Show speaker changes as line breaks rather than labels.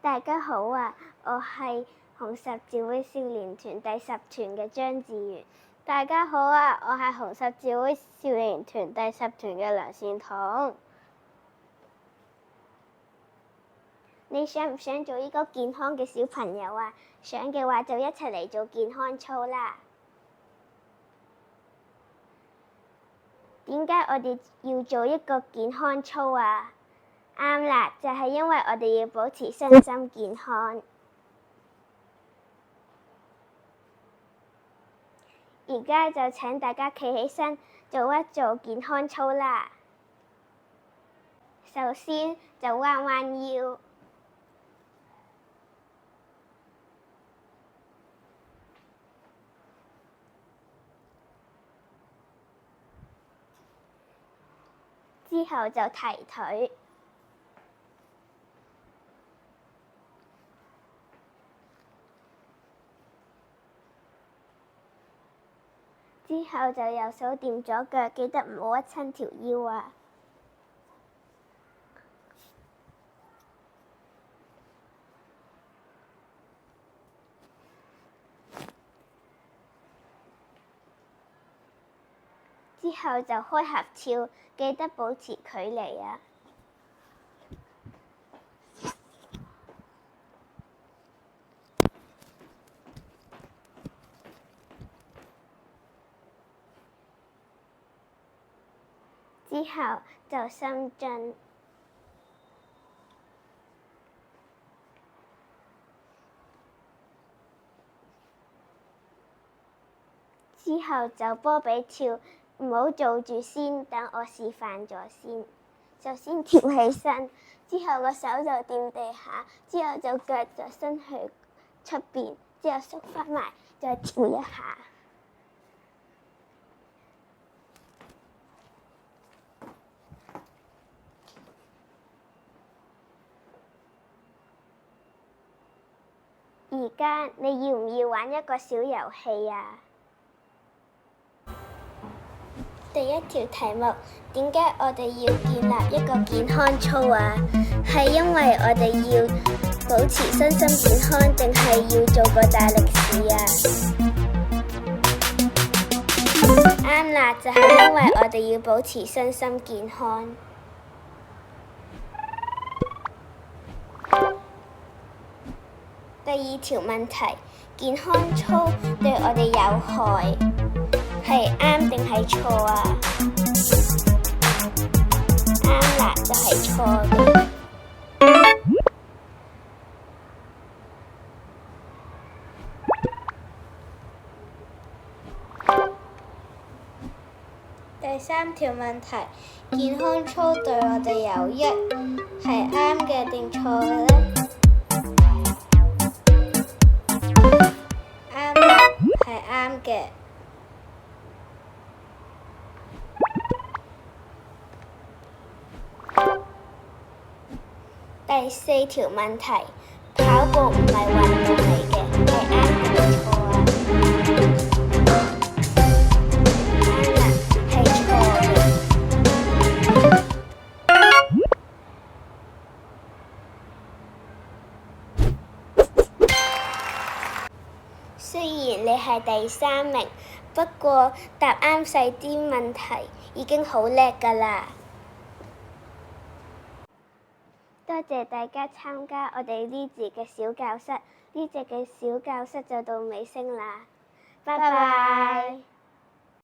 大家好啊！我係紅十字會少年團第10團嘅張志源。大家好啊！我係紅十字會少年團第10團嘅梁善彤。你想唔想做一個健康嘅小朋友啊？想嘅話就一齊嚟做健康操啦！點解我哋要做一個健康操啊？啱啦，就係因為我哋要保持身心健康。而家就請大家企起身，做一做健康操啦。首先就彎彎腰，之後就提腿。之後就右手掂左腳，記得唔好屈親條腰啊！之後就開合跳，記得保持距離啊！之後就深蹲，之後就波比跳，唔好做住先，等我示範咗先。首先跳起身，之後個手就掂地下，之後就腳就伸去出邊，之後縮返埋，再跳一下。而家你要唔要玩一個小遊戲啊？第一條題目，點解我哋要建立一個健康操啊？係因為我哋要保持身心健康，定係要做個大力士啊？啱啦，就係因為我哋要保持身心健康。第二條問題，健康操對我哋有害，係啱定係錯啊？啱啦，就係錯嘅。第三條問題，健康操對我哋有益，係啱嘅定錯嘅呢？啱啦，係啱嘅。第四條問題，跑步唔係運動嚟嘅，係啱定錯啊？啱啦，係錯嘅。雖然你係第3名，不過答啱細啲問題已經好叻㗎啦！多謝大家參加我哋呢節嘅小教室，呢節嘅小教室就到尾聲啦，拜拜。